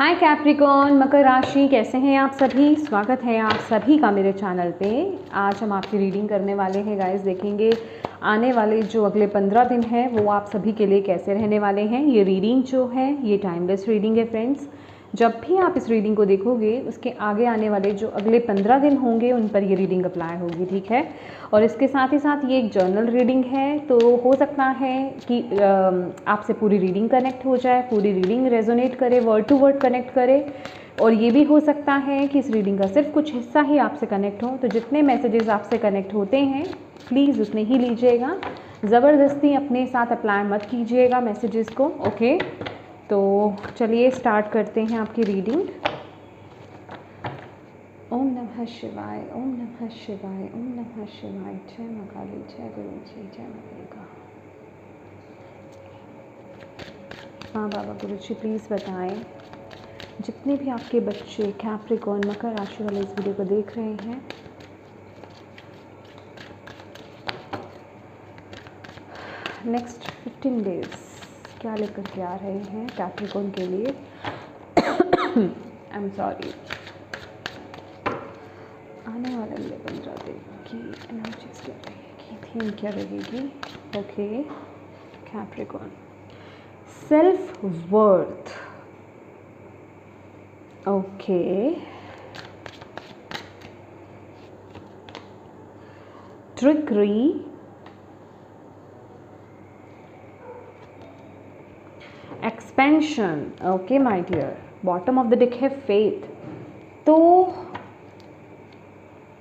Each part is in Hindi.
हाय कैप्रिकॉर्न, मकर राशि, कैसे हैं आप सभी। स्वागत है आप सभी का मेरे चैनल पे। आज हम आपकी रीडिंग करने वाले हैं गाइस। देखेंगे आने वाले जो अगले 15 दिन हैं वो आप सभी के लिए कैसे रहने वाले हैं। ये रीडिंग जो है ये टाइमलेस रीडिंग है फ्रेंड्स। जब भी आप इस रीडिंग को देखोगे उसके आगे आने वाले जो अगले 15 दिन होंगे उन पर ये रीडिंग अप्लाई होगी, ठीक है। और इसके साथ ही साथ ये एक जर्नल रीडिंग है, तो हो सकता है कि आपसे पूरी रीडिंग कनेक्ट हो जाए, पूरी रीडिंग रेजोनेट करे, वर्ड टू वर्ड कनेक्ट करे। और ये भी हो सकता है कि इस रीडिंग का सिर्फ कुछ हिस्सा ही आपसे कनेक्ट हो। तो जितने मैसेजेस आपसे कनेक्ट होते हैं प्लीज़ उतने ही लीजिएगा, ज़बरदस्ती अपने साथ अप्लाई मत कीजिएगा मैसेजेस को, ओके। तो चलिए स्टार्ट करते हैं आपकी रीडिंग। ओम नमः शिवाय, ओम नमः शिवाय, ओम नमः शिवाय। जय मां काली, जय गुरु जी, जय मां दुर्गा। हाँ बाबा गुरु जी प्लीज़ बताएं, जितने भी आपके बच्चे कैप्रिकॉर्न मकर राशि वाले इस वीडियो को देख रहे हैं, नेक्स्ट 15 डेज क्या लेकर के आ रहे हैं कैप्रिकॉर्न के लिए। I am sorry. आने वाले अगले 15 दिन की एनर्जीज क्या रहेगी, थीम क्या रहेगी, okay. Capricorn self worth, okay. Trickery, expansion, okay my dear. Bottom of the deck है फेथ। तो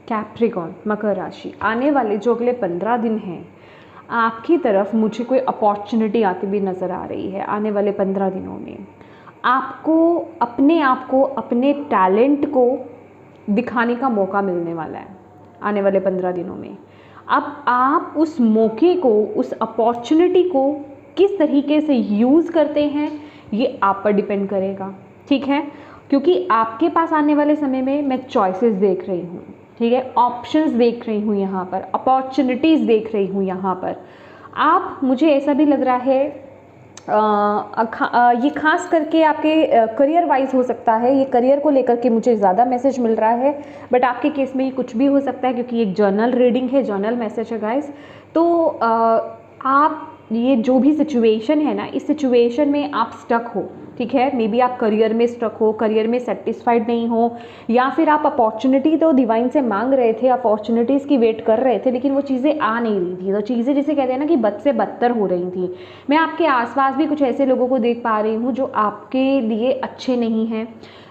कैप्रिकॉर्न मकर राशि, आने वाले जो अगले 15 दिन हैं आपकी तरफ मुझे कोई अपॉर्चुनिटी आती भी नज़र आ रही है। आने वाले 15 दिनों में आपको अपने आप को, अपने टैलेंट को दिखाने का मौका मिलने वाला है आने वाले 15 दिनों में। अब आप उस मौके को, उस अपॉर्चुनिटी को किस तरीके से यूज़ करते हैं ये आप पर डिपेंड करेगा, ठीक है। क्योंकि आपके पास आने वाले समय में मैं चॉइसेस देख रही हूँ, ठीक है, ऑप्शंस देख रही हूँ यहाँ पर, अपॉर्चुनिटीज़ देख रही हूँ यहाँ पर। आप, मुझे ऐसा भी लग रहा है ये खास करके आपके करियर वाइज हो सकता है। ये करियर को लेकर के मुझे ज़्यादा मैसेज मिल रहा है, बट आपके केस में ये कुछ भी हो सकता है क्योंकि एक जर्नल रीडिंग है, जर्नल मैसेज है गाइस। तो आप ये जो भी सिचुएशन है ना, इस सिचुएशन में आप स्टक हो, ठीक है। मे बी आप करियर में स्टक हो, करियर में सेटिस्फाइड नहीं हो, या फिर आप अपॉर्चुनिटी तो डिवाइन से मांग रहे थे, अपॉर्चुनिटीज़ की वेट कर रहे थे, लेकिन वो चीज़ें आ नहीं रही थी। तो चीज़ें जिसे कहते हैं ना कि बद से बदतर हो रही थी। मैं आपके आसपास भी कुछ ऐसे लोगों को देख पा रही हूँ जो आपके लिए अच्छे नहीं हैं,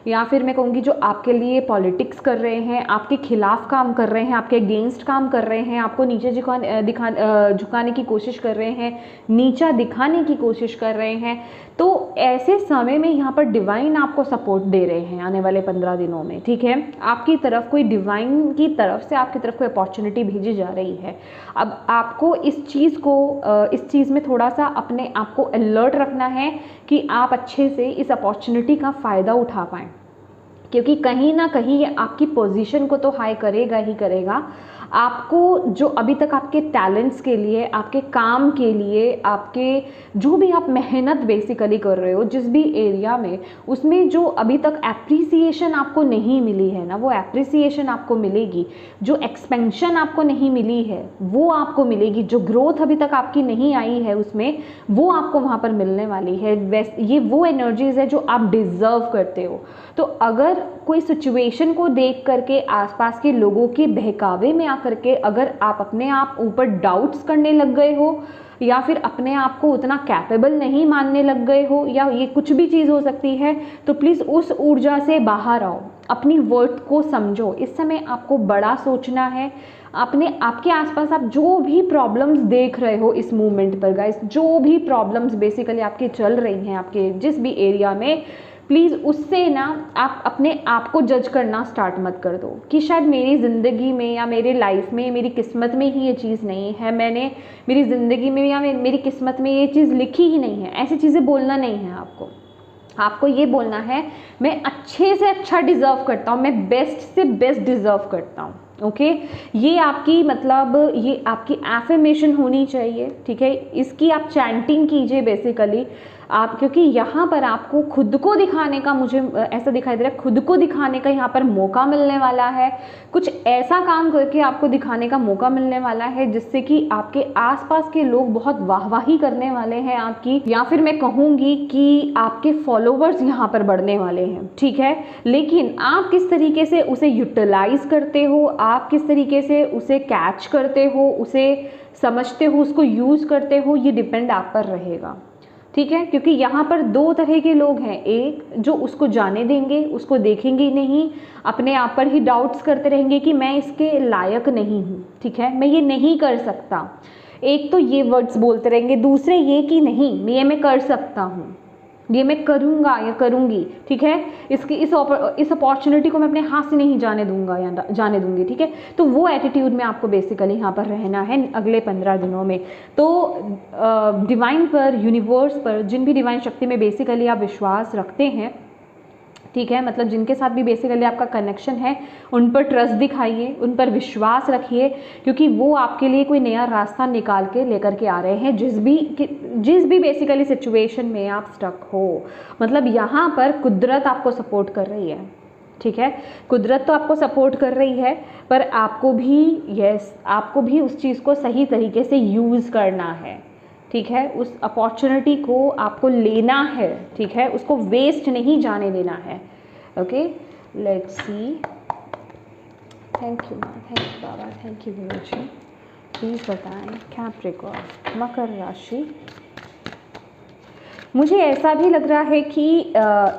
या फिर मैं कहूँगी जो आपके लिए पॉलिटिक्स कर रहे हैं, आपके खिलाफ काम कर रहे हैं, आपके अगेंस्ट काम कर रहे हैं, आपको नीचे झुकाने की कोशिश कर रहे हैं, नीचा दिखाने की कोशिश कर रहे हैं। तो ऐसे समय में यहाँ पर डिवाइन आपको सपोर्ट दे रहे हैं आने वाले 15 दिनों में, ठीक है। आपकी तरफ कोई डिवाइन की तरफ से आपकी तरफ कोई अपॉर्चुनिटी भेजी जा रही है। अब आपको इस चीज़ में थोड़ा सा अपने आप को अलर्ट रखना है कि आप अच्छे से इस अपॉर्चुनिटी का फ़ायदा उठा पाएँ, क्योंकि कहीं ना कहीं ये आपकी पोजीशन को तो हाई करेगा ही करेगा। आपको जो अभी तक आपके टैलेंट्स के लिए, आपके काम के लिए, आपके जो भी आप मेहनत बेसिकली कर रहे हो जिस भी एरिया में, उसमें जो अभी तक एप्रिसिएशन आपको नहीं मिली है ना, वो एप्रिसिएशन आपको मिलेगी। जो एक्सपेंशन आपको नहीं मिली है वो आपको मिलेगी। जो ग्रोथ अभी तक आपकी नहीं आई है उसमें, वो आपको वहाँ पर मिलने वाली है। ये वो एनर्जीज है जो आप डिज़र्व करते हो। तो अगर कोई सिचुएशन को देख करके, आसपास के लोगों के बहकावे में आकर के अगर आप अपने आप ऊपर डाउट्स करने लग गए हो, या फिर अपने आप को उतना कैपेबल नहीं मानने लग गए हो, या ये कुछ भी चीज़ हो सकती है, तो प्लीज़ उस ऊर्जा से बाहर आओ, अपनी वर्थ को समझो। इस समय आपको बड़ा सोचना है। आपके आसपास आप जो भी प्रॉब्लम्स देख रहे हो इस मूवमेंट पर गाइस, जो भी प्रॉब्लम्स बेसिकली आपकी चल रही हैं आपके जिस भी एरिया में, प्लीज़ उससे ना आप अपने आप को जज करना स्टार्ट मत कर दो कि शायद मेरी ज़िंदगी में या मेरे लाइफ में, मेरी किस्मत में ही ये चीज़ नहीं है, मैंने मेरी ज़िंदगी में या मेरी किस्मत में ये चीज़ लिखी ही नहीं है। ऐसी चीज़ें बोलना नहीं है आपको ये बोलना है मैं अच्छे से अच्छा डिज़र्व करता हूँ, मैं बेस्ट से बेस्ट डिज़र्व करता हूँ, ओके। ये आपकी ये आपकी एफर्मेशन होनी चाहिए, ठीक है। इसकी आप चैंटिंग कीजिए बेसिकली आप, क्योंकि यहाँ पर आपको खुद को दिखाने का, मुझे ऐसा दिखाई दे रहा है, खुद को दिखाने का यहाँ पर मौका मिलने वाला है। कुछ ऐसा काम करके आपको दिखाने का मौका मिलने वाला है जिससे कि आपके आसपास के लोग बहुत वाहवाही करने वाले हैं आपकी, या फिर मैं कहूँगी कि आपके फॉलोवर्स यहाँ पर बढ़ने वाले हैं, ठीक है। लेकिन आप किस तरीके से उसे यूटिलाइज करते हो, आप किस तरीके से उसे कैच करते हो, उसे समझते हो, उसको यूज़ करते हो, ये डिपेंड आप पर रहेगा, ठीक है। क्योंकि यहाँ पर दो तरह के लोग हैं, एक जो उसको जाने देंगे, उसको देखेंगे ही नहीं, अपने आप पर ही डाउट्स करते रहेंगे कि मैं इसके लायक नहीं हूँ, ठीक है, मैं ये नहीं कर सकता। एक तो ये वर्ड्स बोलते रहेंगे, दूसरे ये कि नहीं ये मैं कर सकता हूँ, ये मैं करूँगा या करूँगी, ठीक है, इस अपॉर्चुनिटी को मैं अपने हाथ से नहीं जाने दूंगा या जाने दूंगी, ठीक है। तो वो एटीट्यूड में आपको बेसिकली यहाँ पर रहना है अगले 15 दिनों में। तो डिवाइन पर, यूनिवर्स पर, जिन भी डिवाइन शक्ति में बेसिकली आप विश्वास रखते हैं, ठीक है, मतलब जिनके साथ भी बेसिकली आपका कनेक्शन है, उन पर ट्रस्ट दिखाइए, उन पर विश्वास रखिए, क्योंकि वो आपके लिए कोई नया रास्ता निकाल के लेकर के आ रहे हैं, जिस भी बेसिकली सिचुएशन में आप स्टक हो। मतलब यहाँ पर कुदरत आपको सपोर्ट कर रही है, ठीक है, कुदरत तो आपको सपोर्ट कर रही है, पर आपको भी उस चीज़ को सही तरीके से यूज़ करना है, ठीक है। उस अपॉर्चुनिटी को आपको लेना है, ठीक है, उसको वेस्ट नहीं जाने देना है। Okay, let's see. Thank you माँ, थैंक यू बाबा, thank you guru ji. Please बताएं कैप्रिकॉर्न, मकर राशि। मुझे ऐसा भी लग रहा है कि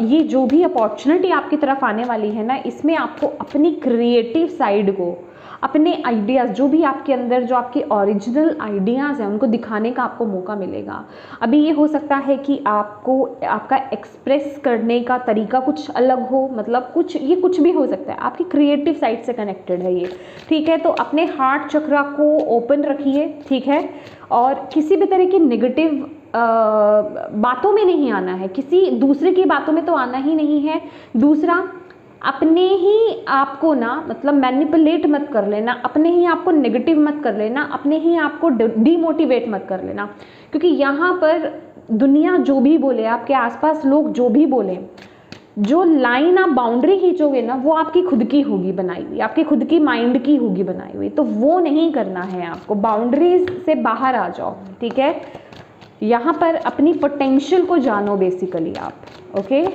ये जो भी अपॉर्चुनिटी आपकी तरफ आने वाली है ना, इसमें आपको अपनी क्रिएटिव साइड को, अपने आइडियाज़, जो भी आपके अंदर, जो आपके ओरिजिनल आइडियाज़ हैं, उनको दिखाने का आपको मौका मिलेगा। अभी ये हो सकता है कि आपको आपका एक्सप्रेस करने का तरीका कुछ अलग हो, मतलब कुछ भी हो सकता है, आपकी क्रिएटिव साइड से कनेक्टेड है ये, ठीक है। तो अपने हार्ट चक्रा को ओपन रखिए, ठीक है, और किसी भी तरह की नेगेटिव बातों में नहीं आना है, किसी दूसरे की बातों में तो आना ही नहीं है। दूसरा, अपने ही आपको ना, मतलब मैनिपुलेट मत कर लेना, अपने ही आपको नेगेटिव मत कर लेना, अपने ही आपको डीमोटिवेट मत कर लेना, क्योंकि यहाँ पर दुनिया जो भी बोले, आपके आसपास लोग जो भी बोले, जो लाइन आप बाउंड्री खींचोगे ना, वो आपकी खुद की होगी बनाई हुई, आपकी खुद की माइंड की होगी बनाई हुई, तो वो नहीं करना है आपको। बाउंड्रीज से बाहर आ जाओ, ठीक है। यहाँ पर अपनी पोटेंशियल को जानो बेसिकली आप, ओके।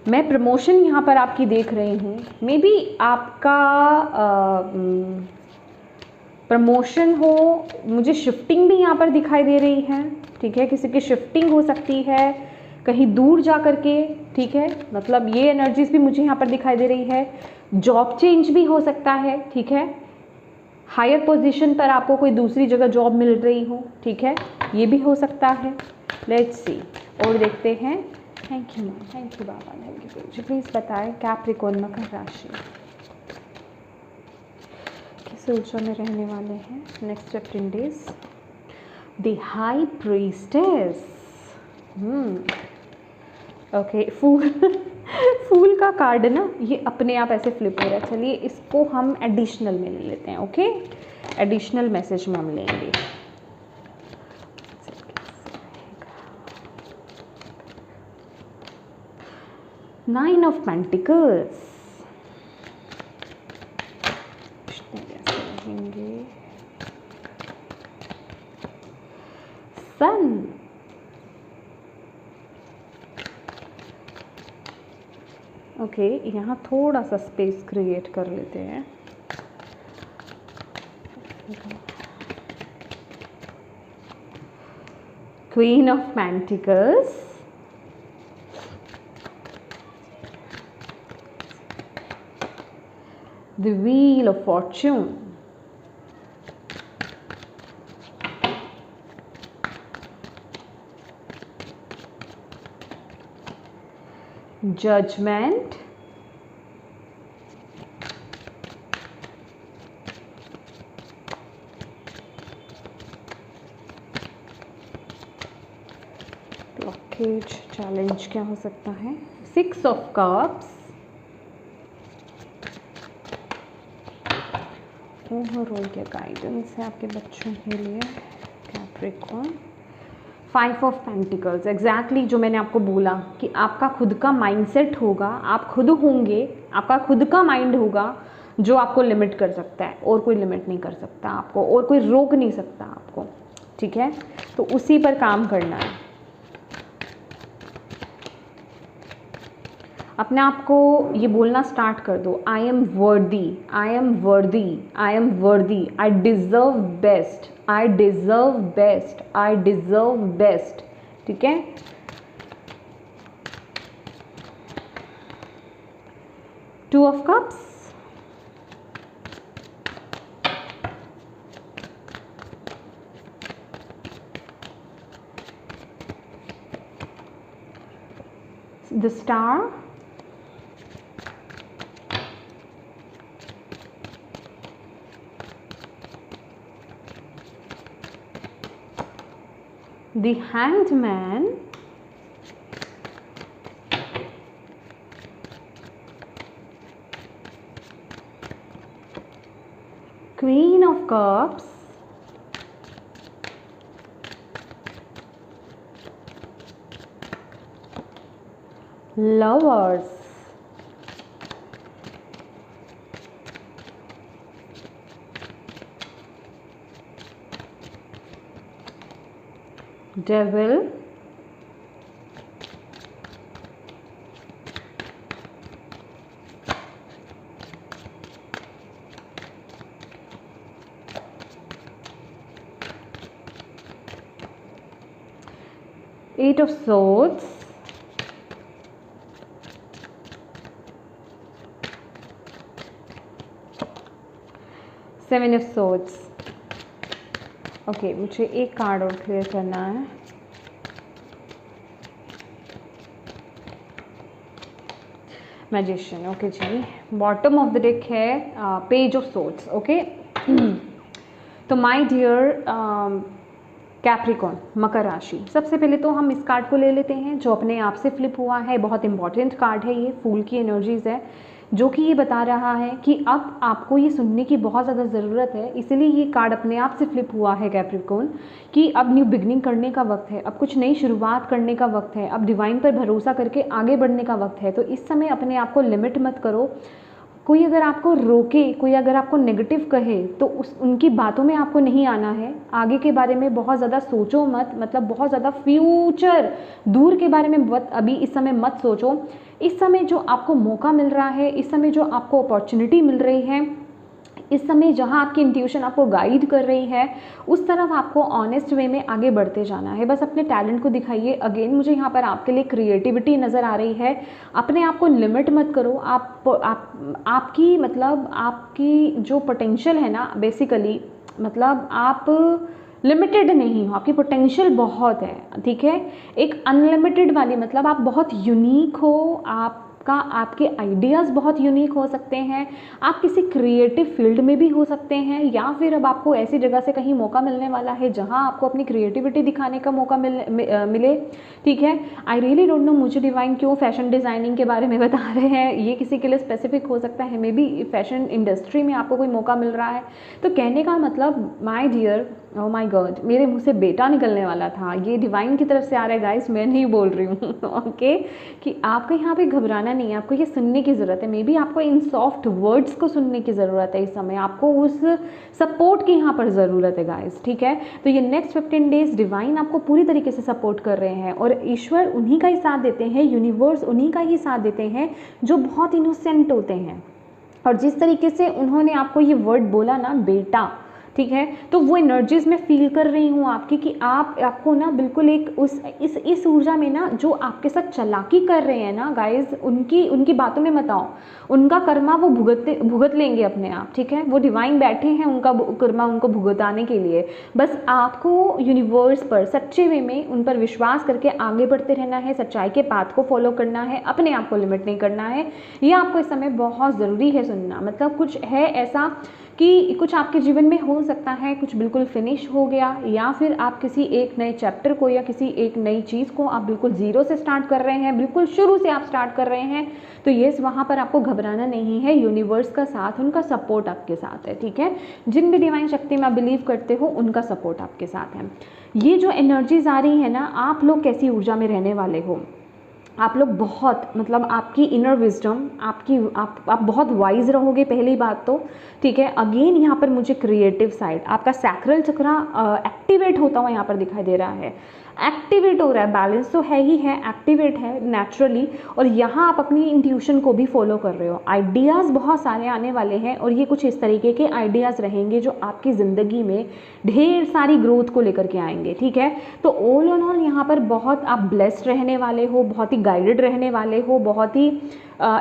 मैं प्रमोशन यहाँ पर आपकी देख रही हूँ, मे बी आपका प्रमोशन हो, मुझे शिफ्टिंग भी यहाँ पर दिखाई दे रही है, ठीक है, किसी की शिफ्टिंग हो सकती है कहीं दूर जा कर के, ठीक है, मतलब ये एनर्जीज भी मुझे यहाँ पर दिखाई दे रही है। जॉब चेंज भी हो सकता है, ठीक है, हायर पोजीशन पर आपको कोई दूसरी जगह जॉब मिल रही हो, ठीक है, ये भी हो सकता है। लेट्स सी, और देखते हैं। Thank you ma'am, thank you बाबा, thank you guru ji. Please बताएं कैप्रिकॉर्न मकर राशि किस ऊर्जा में रहने वाले हैं next 15 days. The high priestess, okay, फूल का कार्ड ना, ये अपने आप ऐसे फ्लिप हो रहा है। चलिए इसको हम एडिशनल में ले लेते हैं, ओके, एडिशनल मैसेज में हम लेंगे। नाइन ऑफ पेंटिकल्स, कैसे रहेंगे। सन, ओके, यहाँ थोड़ा सा स्पेस क्रिएट कर लेते हैं। Queen of pentacles, the wheel of fortune, judgment, blockage, challenge क्या हो सकता है। 6 of cups, ओवरऑल क्या गाइडेंस है आपके बच्चों के लिए कैप्रिकॉर्न। 5 ऑफ पेंटिकल्स, एग्जैक्टली जो मैंने आपको बोला कि आपका खुद का माइंडसेट होगा, आप खुद होंगे, आपका खुद का माइंड होगा जो आपको लिमिट कर सकता है, और कोई लिमिट नहीं कर सकता आपको, और कोई रोक नहीं सकता आपको, ठीक है। तो उसी पर काम करना है। अपने आप को ये बोलना स्टार्ट कर दो, आई एम वर्दी, आई एम वर्दी, आई एम वर्दी, I deserve best, I deserve best, I deserve best, ठीक है। Two of cups, the star, the hanged man, queen of cups, lovers, devil, eight of swords, seven of swords। Okay, मुझे एक कार्ड और क्लियर करना है। मैजिशियन, ओके जी। बॉटम ऑफ द डेक है पेज ऑफ सोर्ड्स, ओके। तो माय डियर कैप्रिकॉर्न, मकर राशि, सबसे पहले तो हम इस कार्ड को ले लेते हैं जो अपने आप से फ्लिप हुआ है। बहुत इंपॉर्टेंट कार्ड है ये, फूल की एनर्जीज है, जो कि ये बता रहा है कि अब आपको ये सुनने की बहुत ज़्यादा ज़रूरत है। इसीलिए ये कार्ड अपने आप से फ्लिप हुआ है कैप्रिकॉर्न, कि अब न्यू बिगनिंग करने का वक्त है, अब कुछ नई शुरुआत करने का वक्त है, अब डिवाइन पर भरोसा करके आगे बढ़ने का वक्त है। तो इस समय अपने आप को लिमिट मत करो। कोई अगर आपको रोके, कोई अगर आपको नेगेटिव कहे, तो उनकी बातों में आपको नहीं आना है। आगे के बारे में बहुत ज़्यादा सोचो मत, मतलब बहुत ज़्यादा फ्यूचर दूर के बारे में अभी इस समय मत सोचो। इस समय जो आपको मौका मिल रहा है, इस समय जो आपको अपॉर्चुनिटी मिल रही है, इस समय जहाँ आपकी इंट्यूशन आपको गाइड कर रही है, उस तरफ आपको ऑनेस्ट वे में आगे बढ़ते जाना है। बस अपने टैलेंट को दिखाइए। अगेन मुझे यहाँ पर आपके लिए क्रिएटिविटी नज़र आ रही है। अपने आप को लिमिट मत करो। आपकी मतलब आपकी जो पोटेंशियल है ना, बेसिकली मतलब आप लिमिटेड नहीं हो, आपकी पोटेंशियल बहुत है, ठीक है। एक अनलिमिटेड वाली, मतलब आप बहुत यूनिक हो, आपके आइडियाज़ बहुत यूनिक हो सकते हैं। आप किसी क्रिएटिव फील्ड में भी हो सकते हैं, या फिर अब आपको ऐसी जगह से कहीं मौका मिलने वाला है जहां आपको अपनी क्रिएटिविटी दिखाने का मौका मिले, ठीक है। आई रियली डोंट नो मुझे डिवाइन क्यों फैशन डिज़ाइनिंग के बारे में बता रहे हैं। ये किसी के लिए स्पेसिफिक हो सकता है, मे बी फैशन इंडस्ट्री में आपको कोई मौका मिल रहा है। तो कहने का मतलब, my dear, O my God, मेरे मुँह से बेटा निकलने वाला था, ये डिवाइन की तरफ से आ रहा है गाइस, मैं नहीं बोल रही हूँ ओके, कि आपको यहाँ पे घबराना नहीं है, आपको ये सुनने की ज़रूरत है। मे बी आपको इन सॉफ्ट वर्ड्स को सुनने की ज़रूरत है इस समय, आपको उस सपोर्ट की यहाँ पर ज़रूरत है गाइस, ठीक है। तो ये नेक्स्ट 15 डेज डिवाइन आपको पूरी तरीके से सपोर्ट कर रहे हैं, और ईश्वर उन्हीं का ही साथ देते हैं, यूनिवर्स उन्हीं का ही साथ देते हैं जो बहुत इनोसेंट होते हैं। और जिस तरीके से उन्होंने आपको ये वर्ड बोला ना, बेटा, ठीक है, तो वो एनर्जीज मैं फील कर रही हूँ आपकी, कि आपको ना बिल्कुल एक इस ऊर्जा में ना, जो आपके साथ चालाकी कर रहे हैं ना गाइज, उनकी बातों में मत आओ। उनका कर्मा वो भुगत लेंगे अपने आप, ठीक है। वो डिवाइन बैठे हैं उनका कर्मा उनको भुगताने के लिए। बस आपको यूनिवर्स पर सच्चे वे में उन पर विश्वास करके आगे बढ़ते रहना है, सच्चाई के पाथ को फॉलो करना है, अपने आप को लिमिट नहीं करना है। ये आपको इस समय बहुत ज़रूरी है सुनना। मतलब कुछ है ऐसा कि कुछ आपके जीवन में हो सकता है कुछ बिल्कुल फिनिश हो गया, या फिर आप किसी एक नए चैप्टर को या किसी एक नई चीज़ को आप बिल्कुल ज़ीरो से स्टार्ट कर रहे हैं, बिल्कुल शुरू से आप स्टार्ट कर रहे हैं। तो येस, वहाँ पर आपको घबराना नहीं है, यूनिवर्स का साथ, उनका सपोर्ट आपके साथ है, ठीक है। जिन भी डिवाइन शक्ति में आप बिलीव करते हो उनका सपोर्ट आपके साथ है। ये जो एनर्जीज आ रही है ना, आप लोग कैसी ऊर्जा में रहने वाले हो, आप लोग बहुत, मतलब आपकी इनर विजडम, आप बहुत वाइज रहोगे, पहली बात तो, ठीक है। अगेन यहाँ पर मुझे क्रिएटिव साइड, आपका सैक्रल चक्रा एक्टिवेट होता हुआ यहाँ पर दिखाई दे रहा है, एक्टिवेट हो रहा है। बैलेंस तो है ही है, एक्टिवेट है नेचुरली, और यहाँ आप अपनी इंट्यूशन को भी फॉलो कर रहे हो। आइडियाज़ बहुत सारे आने वाले हैं, और ये कुछ इस तरीके के आइडियाज़ रहेंगे जो आपकी ज़िंदगी में ढेर सारी ग्रोथ को लेकर के आएंगे, ठीक है। तो ऑल ऑन ऑल यहाँ पर बहुत आप ब्लेस्ड रहने वाले हो, बहुत ही गाइडेड रहने वाले हो, बहुत ही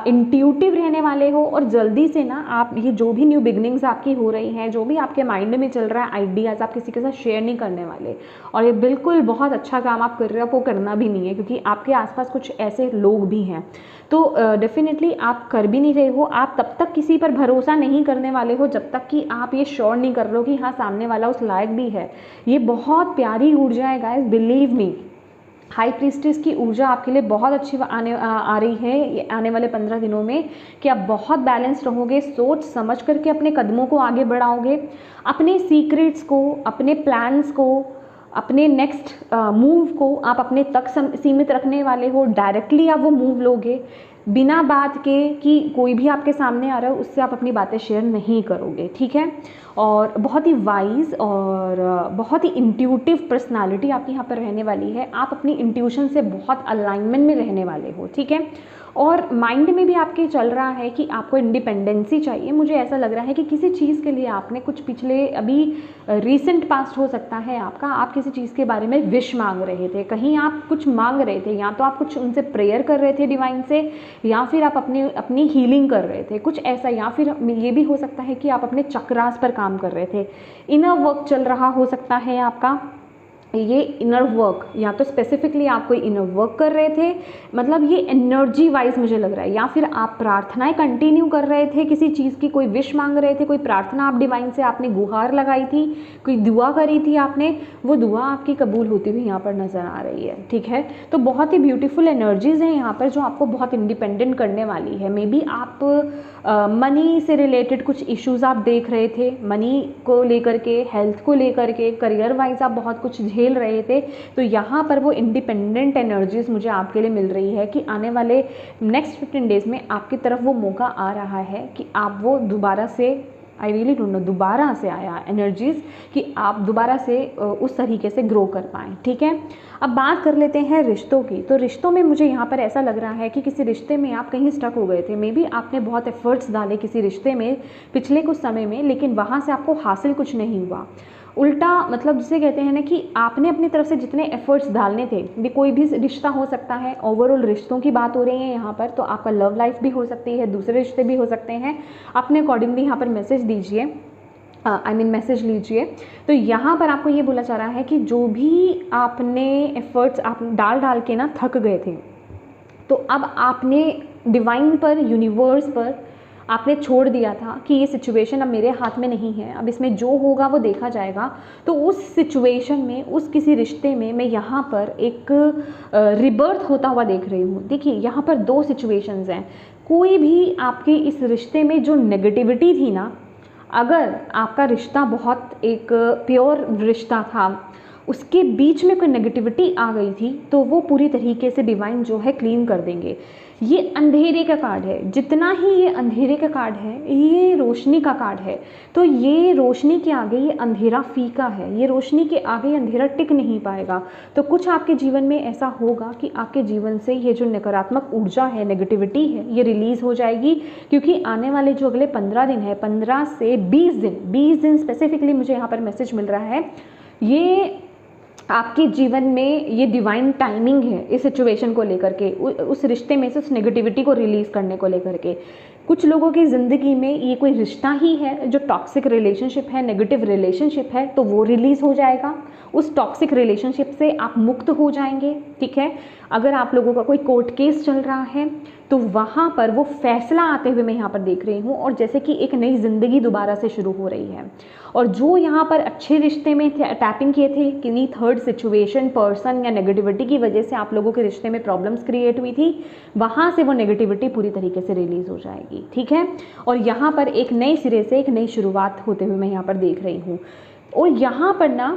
इंट्यूटिव रहने वाले हो, और जल्दी से ना आप ये जो भी न्यू बिगनिंग्स आपकी हो रही हैं, जो भी आपके माइंड में चल रहा है आइडियाज़, आप किसी के साथ शेयर नहीं करने वाले। और ये बिल्कुल बहुत अच्छा काम आप कर रहे हो, आपको करना भी नहीं है, क्योंकि आपके आसपास कुछ ऐसे लोग भी हैं। तो डेफिनेटली आप कर भी नहीं रहे हो। आप तब तक किसी पर भरोसा नहीं करने वाले हो जब तक कि आप ये श्योर नहीं कर रहे हो कि हाँ सामने वाला उस लायक भी है। ये बहुत प्यारी ऊर्जा है guys, believe me. High priestess की ऊर्जा आपके लिए बहुत अच्छी आ रही है आने वाले 15 दिनों में, कि आप बहुत बैलेंस रहोगे, सोच समझ करके अपने कदमों को आगे बढ़ाओगे, अपने सीक्रेट्स को, अपने प्लान्स को, अपने नेक्स्ट मूव को आप अपने तक सीमित रखने वाले हो। डायरेक्टली आप वो मूव लोगे, बिना बात के कि कोई भी आपके सामने आ रहा है उससे आप अपनी बातें शेयर नहीं करोगे, ठीक है। और बहुत ही वाइज और बहुत ही इंट्यूटिव पर्सनालिटी आपकी यहाँ पर रहने वाली है। आप अपनी इंट्यूशन से बहुत अलाइनमेंट में रहने वाले हो, ठीक है। और माइंड में भी आपके चल रहा है कि आपको इंडिपेंडेंसी चाहिए। मुझे ऐसा लग रहा है कि किसी चीज़ के लिए आपने कुछ पिछले अभी रीसेंट पास्ट हो सकता है आपका, आप किसी चीज़ के बारे में विश मांग रहे थे, कहीं आप कुछ मांग रहे थे, या तो आप कुछ उनसे प्रेयर कर रहे थे डिवाइन से, या फिर आप अपनी हीलिंग कर रहे थे, कुछ ऐसा। या फिर ये भी हो सकता है कि आप अपने चक्रास पर काम कर रहे थे, इनर वर्क चल रहा हो सकता है आपका। ये इनर वर्क, या तो स्पेसिफिकली आप कोई इनर वर्क कर रहे थे, मतलब ये एनर्जी वाइज मुझे लग रहा है, या फिर आप प्रार्थनाएं कंटिन्यू कर रहे थे किसी चीज़ की, कोई विश मांग रहे थे, कोई प्रार्थना आप डिवाइन से आपने गुहार लगाई थी, कोई दुआ करी थी आपने, वो दुआ आपकी कबूल होती हुई यहाँ पर नज़र आ रही है, ठीक है। तो बहुत ही ब्यूटीफुल एनर्जीज़ हैं यहाँ पर जो आपको बहुत इंडिपेंडेंट करने वाली है। मे बी आप मनी से रिलेटेड कुछ इश्यूज़ आप देख रहे थे, मनी को लेकर के, हेल्थ को लेकर के, करियर वाइज आप बहुत कुछ झेल रहे थे। तो यहाँ पर वो इंडिपेंडेंट एनर्जीज मुझे आपके लिए मिल रही है कि आने वाले नेक्स्ट 15 डेज़ में आपकी तरफ वो मौका आ रहा है कि आप वो दोबारा से, आई रियली डोंट नो, दोबारा से आया एनर्जीज़ कि आप दोबारा से उस तरीके से ग्रो कर पाएँ, ठीक है। अब बात कर लेते हैं रिश्तों की। तो रिश्तों में मुझे यहाँ पर ऐसा लग रहा है कि किसी रिश्ते में आप कहीं स्टक हो गए थे। मे बी आपने बहुत एफर्ट्स डाले किसी रिश्ते में पिछले कुछ समय में, लेकिन वहाँ से आपको हासिल कुछ नहीं हुआ। उल्टा, मतलब जिसे कहते हैं ना कि आपने अपनी तरफ से जितने एफर्ट्स डालने थे, भी कोई भी रिश्ता हो सकता है, ओवरऑल रिश्तों की बात हो रही है यहाँ पर, तो आपका लव लाइफ भी हो सकती है, दूसरे रिश्ते भी हो सकते हैं। अपने अकॉर्डिंगली यहाँ पर मैसेज दीजिए, मैसेज लीजिए। तो यहाँ पर आपको ये बोला जा रहा है कि जो भी आपने एफर्ट्स आप डाल के ना थक गए थे, तो अब आपने डिवाइन पर, यूनिवर्स पर आपने छोड़ दिया था कि ये सिचुएशन अब मेरे हाथ में नहीं है, अब इसमें जो होगा वो देखा जाएगा। तो उस सिचुएशन में, उस किसी रिश्ते में मैं यहाँ पर एक रिबर्थ होता हुआ देख रही हूँ। देखिए यहाँ पर 2 सिचुएशंस हैं। कोई भी आपके इस रिश्ते में जो नेगेटिविटी थी ना, अगर आपका रिश्ता बहुत एक प्योर रिश्ता था, उसके बीच में कोई नेगेटिविटी आ गई थी, तो वो पूरी तरीके से डिवाइन जो है क्लीन कर देंगे। ये अंधेरे का कार्ड है, जितना ही ये अंधेरे का कार्ड है, ये रोशनी का कार्ड है। तो ये रोशनी के आगे ये अंधेरा फीका है, ये रोशनी के आगे अंधेरा टिक नहीं पाएगा। तो कुछ आपके जीवन में ऐसा होगा कि आपके जीवन से ये जो नकारात्मक ऊर्जा है, नेगेटिविटी है, ये रिलीज़ हो जाएगी। क्योंकि आने वाले जो अगले 15 दिन है, 15 से 20 दिन स्पेसिफिकली मुझे यहाँ पर मैसेज मिल रहा है, ये आपके जीवन में ये डिवाइन टाइमिंग है इस सिचुएशन को लेकर के, उस रिश्ते में से उस नेगेटिविटी को रिलीज़ करने को लेकर के। कुछ लोगों की ज़िंदगी में ये कोई रिश्ता ही है जो टॉक्सिक रिलेशनशिप है, नेगेटिव रिलेशनशिप है, तो वो रिलीज़ हो जाएगा। उस टॉक्सिक रिलेशनशिप से आप मुक्त हो जाएंगे, ठीक है। अगर आप लोगों का कोई कोर्ट केस चल रहा है तो वहाँ पर वो फैसला आते हुए मैं यहाँ पर देख रही हूँ, और जैसे कि एक नई ज़िंदगी दोबारा से शुरू हो रही है। और जो यहाँ पर अच्छे रिश्ते में टैपिंग किए थे, किन्हीं थर्ड सिचुएशन, पर्सन या नेगेटिविटी की वजह से आप लोगों के रिश्ते में प्रॉब्लम्स क्रिएट हुई थी, वहाँ से वो नेगेटिविटी पूरी तरीके से रिलीज़ हो जाएगी, ठीक है। और यहाँ पर एक नए सिरे से एक नई शुरुआत होते हुए मैं यहाँ पर देख रही हूँ। और यहाँ पर ना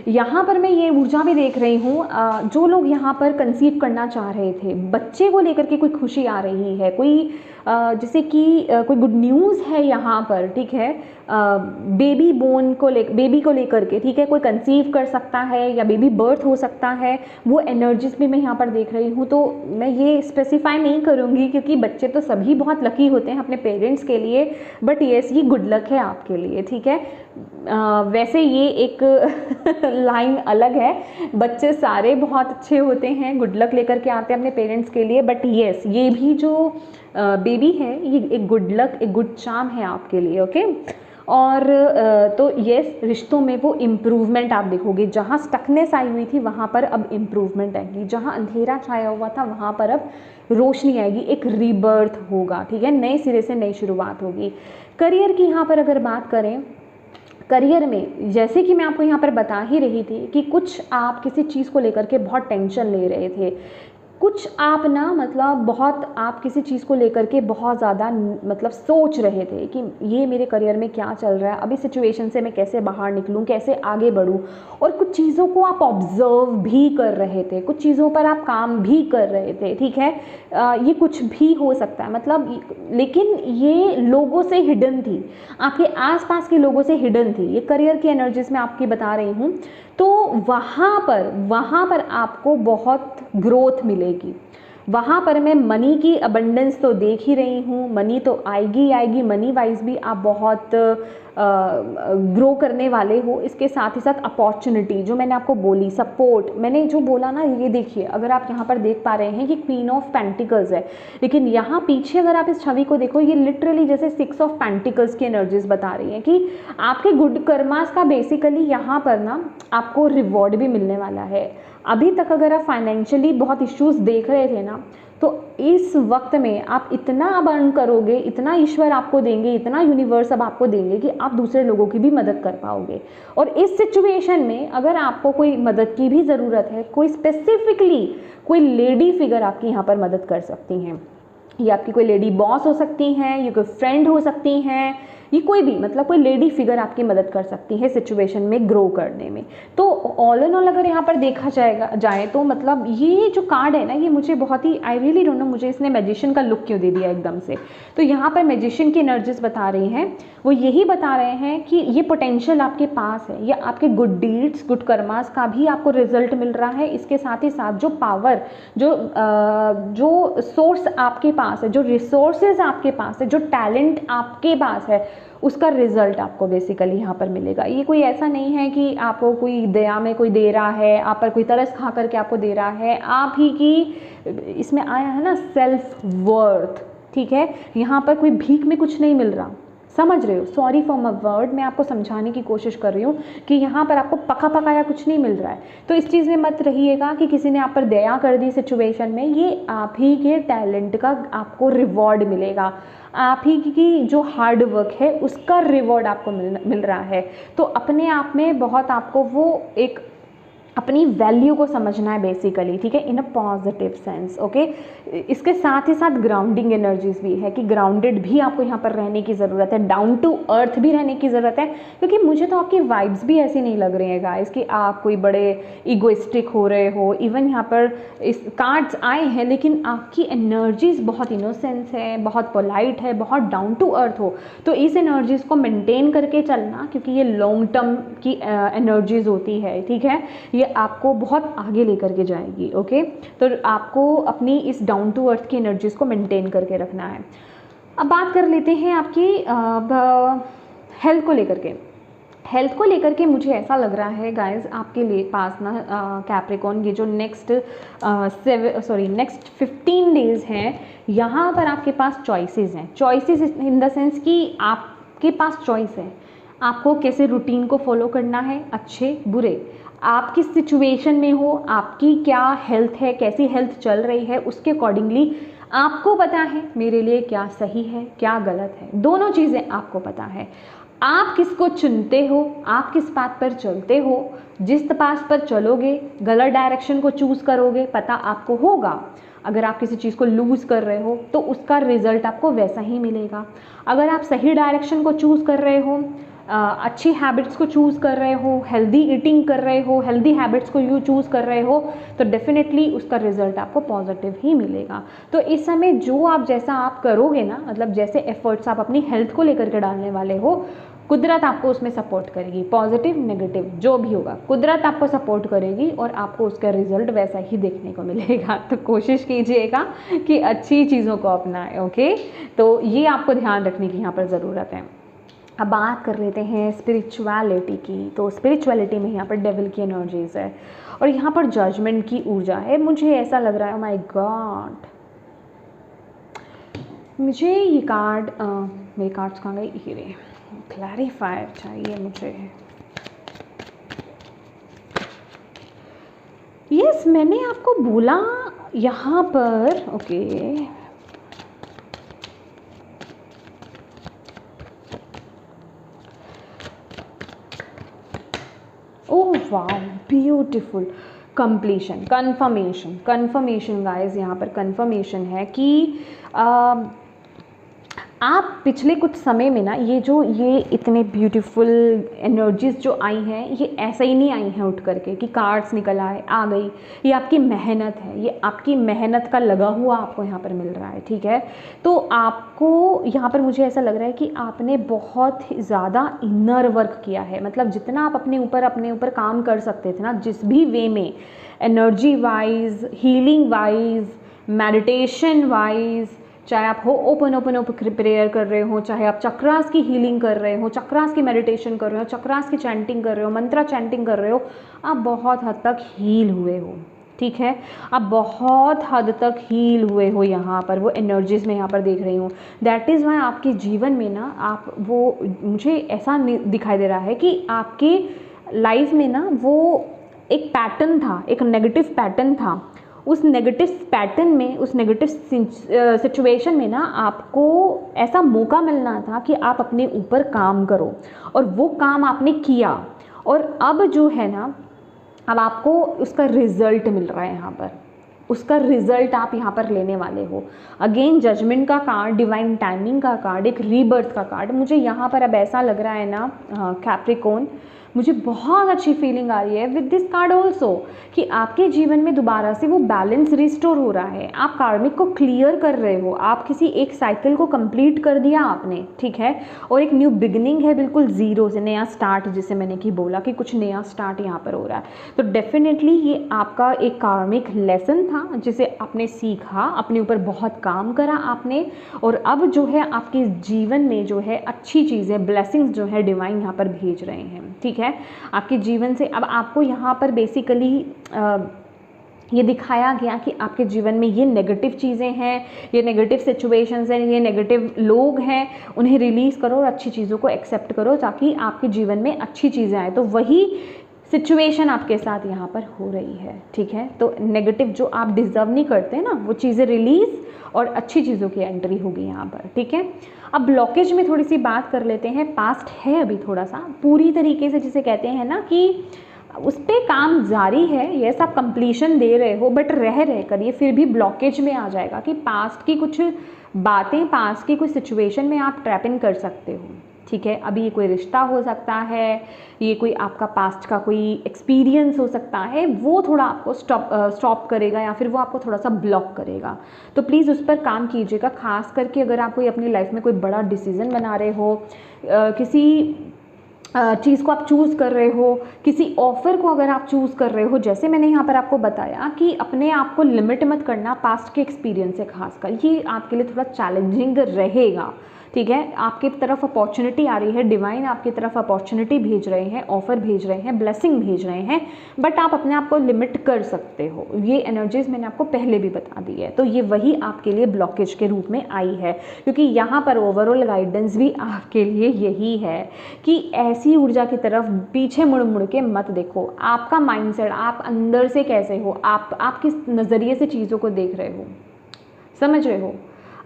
यहाँ पर मैं ये ऊर्जा भी देख रही हूँ, जो लोग यहाँ पर कंसीव करना चाह रहे थे, बच्चे को लेकर के कोई खुशी आ रही है, कोई जैसे कि कोई गुड न्यूज़ है यहाँ पर, ठीक है। बेबी को लेकर के, ठीक है, कोई कंसीव कर सकता है या बेबी बर्थ हो सकता है, वो एनर्जीज भी मैं यहाँ पर देख रही हूँ। तो मैं ये स्पेसिफाई नहीं करूँगी क्योंकि बच्चे तो सभी बहुत लकी होते हैं अपने पेरेंट्स के लिए, बट येस ये गुड लक है आपके लिए, ठीक है। वैसे ये एक लाइन अलग है, बच्चे सारे बहुत अच्छे होते हैं, गुड लक लेकर के आते हैं अपने पेरेंट्स के लिए, बट येस ये भी जो बेबी है ये एक गुड लक, एक गुड चार्म है आपके लिए, ओके। और तो येस रिश्तों में वो इम्प्रूवमेंट आप देखोगे, जहाँ स्टकनेस आई हुई थी वहाँ पर अब इम्प्रूवमेंट आएगी, जहाँ अंधेरा छाया हुआ था वहाँ पर अब रोशनी आएगी, एक रीबर्थ होगा, ठीक है, नए सिरे से नई शुरुआत होगी। करियर की यहाँ पर अगर बात करें, करियर में जैसे कि मैं आपको यहाँ पर बता ही रही थी कि कुछ आप किसी चीज़ को लेकर के बहुत टेंशन ले रहे थे, कुछ आप ना मतलब बहुत आप किसी चीज़ को लेकर के बहुत ज़्यादा मतलब सोच रहे थे कि ये मेरे करियर में क्या चल रहा है, अभी सिचुएशन से मैं कैसे बाहर निकलूं, कैसे आगे बढ़ूं, और कुछ चीज़ों को आप ऑब्जर्व भी कर रहे थे, कुछ चीज़ों पर आप काम भी कर रहे थे, ठीक है। ये कुछ भी हो सकता है मतलब, लेकिन ये लोगों से हिडन थी, आपके आसपास के लोगों से हिडन थी, ये करियर की एनर्जीज में आपकी बता रही हूँ। तो वहाँ पर आपको बहुत ग्रोथ मिलेगी, वहाँ पर मैं मनी की अबंडेंस तो देख ही रही हूँ, मनी तो आएगी, मनी वाइज भी आप बहुत ग्रो करने वाले हो। इसके साथ ही साथ अपॉर्चुनिटी जो मैंने आपको बोली, सपोर्ट मैंने जो बोला ना, ये देखिए अगर आप यहाँ पर देख पा रहे हैं कि क्वीन ऑफ पेंटिकल्स है, लेकिन यहाँ पीछे अगर आप इस छवि को देखो, ये लिटरली जैसे 6 ऑफ पेंटिकल्स की एनर्जीज बता रही हैं कि आपके गुड कर्मास का बेसिकली यहाँ पर ना आपको रिवॉर्ड भी मिलने वाला है। अभी तक अगर आप फाइनेंशियली बहुत इश्यूज देख रहे थे ना, तो इस वक्त में आप इतना अब अर्न करोगे, इतना ईश्वर आपको देंगे, इतना यूनिवर्स अब आपको देंगे कि आप दूसरे लोगों की भी मदद कर पाओगे। और इस सिचुएशन में अगर आपको कोई मदद की भी ज़रूरत है, कोई स्पेसिफिकली कोई लेडी फिगर आपकी यहाँ पर मदद कर सकती हैं, ये आपकी कोई लेडी बॉस हो सकती हैं, ये कोई फ्रेंड हो सकती हैं, ये कोई भी मतलब कोई लेडी फिगर आपकी मदद कर सकती है सिचुएशन में ग्रो करने में। तो ऑल एंड ऑल अगर यहाँ पर देखा जाए तो मतलब ये जो कार्ड है ना, ये मुझे बहुत ही, आई रियली डोंट नो मुझे इसने मैजिशियन का लुक क्यों दे दिया एकदम से। तो यहाँ पर मैजिशियन की एनर्जीज बता रही हैं, वो यही बता रहे हैं कि ये पोटेंशियल आपके पास है, या आपके गुड डीड्स, गुड कर्मास का भी आपको रिजल्ट मिल रहा है। इसके साथ ही साथ जो पावर, जो सोर्स आपके पास है, जो रिसोर्सेज आपके पास है, जो टैलेंट आपके पास है, उसका रिजल्ट आपको बेसिकली यहाँ पर मिलेगा। ये कोई ऐसा नहीं है कि आपको कोई दया में कोई दे रहा है, आप पर कोई तरस खा करके आपको दे रहा है, आप ही की इसमें आया है ना सेल्फ वर्थ, ठीक है। यहाँ पर कोई भीख में कुछ नहीं मिल रहा, समझ रहे हो, सॉरी फॉर माय वर्ड, मैं आपको समझाने की कोशिश कर रही हूँ कि यहाँ पर आपको पका पकाया कुछ नहीं मिल रहा है। तो इस चीज़ में मत रहिएगा कि किसी ने आप पर दया कर दी सिचुएशन में, ये आप ही के टैलेंट का आपको रिवॉर्ड मिलेगा, आप ही की जो हार्ड वर्क है उसका रिवॉर्ड आपको मिल रहा है। तो अपने आप में बहुत आपको वो एक अपनी वैल्यू को समझना है बेसिकली, ठीक है, इन अ पॉजिटिव सेंस, ओके। इसके साथ ही साथ ग्राउंडिंग एनर्जीज भी है कि ग्राउंडेड भी आपको यहाँ पर रहने की ज़रूरत है, डाउन टू अर्थ भी रहने की ज़रूरत है, क्योंकि मुझे तो आपकी वाइब्स भी ऐसी नहीं लग रही है गाइस कि आप कोई बड़े इगोइस्टिक हो रहे हो। इवन यहाँ पर इस कार्ड्स आए हैं, लेकिन आपकी एनर्जीज बहुत इनोसेंस है, बहुत पोलाइट है, बहुत डाउन टू अर्थ हो। तो इस एनर्जीज को मेंटेन करके चलना, क्योंकि ये लॉन्ग टर्म की एनर्जीज होती है, ठीक है, ये आपको बहुत आगे लेकर के जाएगी, ओके। तो आपको अपनी इस डाउन टू अर्थ की एनर्जीज को मेंटेन करके रखना है। अब बात कर लेते हैं आपकी हेल्थ को लेकर के। हेल्थ को लेकर के मुझे ऐसा लग रहा है गाइस आपके लिए पास ना कैप्रिकॉर्न, ये जो नेक्स्ट 15 डेज़ हैं, यहाँ पर आपके पास चॉइसेस हैं। चॉइसेस इन द सेंस कि आपके पास चॉइस है, आपको कैसे रूटीन को फॉलो करना है, अच्छे बुरे, आप किस सिचुएशन में हो, आपकी क्या हेल्थ है, कैसी हेल्थ चल रही है, उसके अकॉर्डिंगली आपको पता है मेरे लिए क्या सही है क्या गलत है, दोनों चीज़ें आपको पता है। आप किसको चुनते हो, आप किस पाथ पर चलते हो, जिस पाथ पर चलोगे, गलत डायरेक्शन को चूज़ करोगे, पता आपको होगा। अगर आप किसी चीज़ को लूज़ कर रहे हो तो उसका रिजल्ट आपको वैसा ही मिलेगा। अगर आप सही डायरेक्शन को चूज़ कर रहे हो, अच्छी हैबिट्स को चूज़ कर रहे हो, हेल्दी ईटिंग कर रहे हो, हेल्दी हैबिट्स को यू चूज़ कर रहे हो, तो डेफिनेटली उसका रिजल्ट आपको पॉजिटिव ही मिलेगा। तो इस समय जो आप जैसा आप करोगे ना, मतलब जैसे एफर्ट्स आप अपनी हेल्थ को लेकर के डालने वाले हो, कुदरत आपको उसमें सपोर्ट करेगी। पॉजिटिव नेगेटिव जो भी होगा कुदरत आपको सपोर्ट करेगी और आपको उसका रिजल्ट वैसा ही देखने को मिलेगा। तो कोशिश कीजिएगा कि अच्छी चीज़ों को अपनाएं। ओके, तो ये आपको ध्यान रखने की यहाँ पर ज़रूरत है। अब बात कर लेते हैं स्पिरिचुअलिटी की। तो स्पिरिचुअलिटी में यहाँ पर डेविल की एनर्जीज है और यहाँ पर जजमेंट की ऊर्जा है। मुझे ऐसा लग रहा है, माय गॉड, मुझे ये कार्ड, मेरे कार्ड्स कहाँ गए, ये रहे, क्लैरिफायर चाहिए मुझे। यस, मैंने आपको बोला यहाँ पर, ओके, ओह वाह, ब्यूटीफुल, कंप्लीशन, कन्फर्मेशन गाइस, यहाँ पर कन्फर्मेशन है कि आप पिछले कुछ समय में ना ये इतने ब्यूटीफुल एनर्जीज जो आई हैं, ये ऐसे ही नहीं आई हैं उठ करके कि कार्ड्स निकल आए आ गई। ये आपकी मेहनत है, ये आपकी मेहनत का लगा हुआ आपको यहाँ पर मिल रहा है। ठीक है, तो आपको यहाँ पर मुझे ऐसा लग रहा है कि आपने बहुत ज़्यादा इनर वर्क किया है। मतलब जितना आप अपने ऊपर काम कर सकते थे ना, जिस भी वे में, energy wise, healing wise, meditation wise, चाहे आप ओपन प्रेयर कर रहे हो, चाहे आप चक्रास की हीलिंग कर रहे हो, चक्रास की मेडिटेशन कर रहे हो, चक्रास की चैंटिंग कर रहे हो, मंत्रा चैंटिंग कर रहे हो, आप बहुत हद तक हील हुए हो। ठीक है, आप बहुत हद तक हील हुए हो। यहाँ पर वो एनर्जीज में यहाँ पर देख रही हूँ। दैट इज़ वाई आपके जीवन में ना, आप वो, मुझे ऐसा दिखाई दे रहा है कि आपके लाइफ में ना वो एक पैटर्न था, एक नेगेटिव पैटर्न था। उस नेगेटिव पैटर्न में, उस नेगेटिव सिचुएशन में ना आपको ऐसा मौका मिलना था कि आप अपने ऊपर काम करो, और वो काम आपने किया, और अब जो है ना, अब आपको उसका रिजल्ट मिल रहा है। यहाँ पर उसका रिजल्ट आप यहाँ पर लेने वाले हो। अगेन जजमेंट का कार्ड, डिवाइन टाइमिंग का कार्ड, एक रीबर्थ का कार्ड। मुझे यहाँ पर अब ऐसा लग रहा है ना कैप्रिकॉर्न, मुझे बहुत अच्छी फीलिंग आ रही है विद दिस कार्ड ऑल्सो कि आपके जीवन में दोबारा से वो बैलेंस रिस्टोर हो रहा है। आप कार्मिक को क्लियर कर रहे हो, आप किसी एक साइकिल को कंप्लीट कर दिया आपने। ठीक है, और एक न्यू बिगिनिंग है, बिल्कुल ज़ीरो से नया स्टार्ट, जिसे मैंने कि बोला कि कुछ नया स्टार्ट यहाँ पर हो रहा है। तो डेफिनेटली ये आपका एक कार्मिक लेसन था जिसे आपने सीखा, अपने ऊपर बहुत काम करा आपने, और अब जो है आपके जीवन में जो है अच्छी चीज़ें, ब्लेसिंग्स जो है डिवाइन यहाँ पर भेज रहे हैं। ठीक है, आपके जीवन से अब आपको यहाँ पर बेसिकली ये दिखाया गया कि आपके जीवन में ये नेगेटिव चीज़ें हैं, ये नेगेटिव सिचुएशंस हैं, ये नेगेटिव लोग हैं, उन्हें रिलीज़ करो और अच्छी चीज़ों को एक्सेप्ट करो ताकि आपके जीवन में अच्छी चीज़ें आए। तो वही सिचुएशन आपके साथ यहाँ पर हो रही है। ठीक है, तो नेगेटिव जो आप डिज़र्व नहीं करते ना, वो चीज़ें रिलीज़ और अच्छी चीज़ों की एंट्री होगी यहाँ पर। ठीक है, अब ब्लॉकेज में थोड़ी सी बात कर लेते हैं। पास्ट है अभी थोड़ा सा, पूरी तरीके से जिसे कहते हैं ना कि उस पर काम जारी है, यस आप कंप्लीशन दे रहे हो, बट रह कर ये फिर भी ब्लॉकेज में आ जाएगा कि पास्ट की कुछ बातें, पास्ट की कुछ सिचुएशन में आप ट्रैप इन कर सकते हो। ठीक है, अभी ये कोई रिश्ता हो सकता है, ये कोई आपका पास्ट का कोई एक्सपीरियंस हो सकता है, वो थोड़ा आपको स्टॉप करेगा या फिर वो आपको थोड़ा सा ब्लॉक करेगा। तो प्लीज़ उस पर काम कीजिएगा, खास करके अगर आप कोई अपनी लाइफ में कोई बड़ा डिसीज़न बना रहे हो, किसी चीज़ को आप चूज़ कर रहे हो, किसी ऑफ़र को अगर आप चूज़ कर रहे हो, जैसे मैंने यहाँ पर आपको बताया कि अपने आप को लिमिट मत करना पास्ट के एक्सपीरियंस से, खासकर ये आपके लिए थोड़ा चैलेंजिंग रहेगा। ठीक है, आपकी तरफ अपॉर्चुनिटी आ रही है, डिवाइन आपकी तरफ अपॉर्चुनिटी भेज रहे हैं, ऑफर भेज रहे हैं, ब्लेसिंग भेज रहे हैं, बट आप अपने आप को लिमिट कर सकते हो। ये एनर्जीज मैंने आपको पहले भी बता दी है, तो ये वही आपके लिए ब्लॉकेज के रूप में आई है, क्योंकि यहाँ पर ओवरऑल गाइडेंस भी आपके लिए यही है कि ऐसी ऊर्जा की तरफ पीछे मुड़ मुड़ के मत देखो। आपका माइंडसेट, आप अंदर से कैसे हो, आप किस नज़रिए से चीज़ों को देख रहे हो, समझ रहे हो,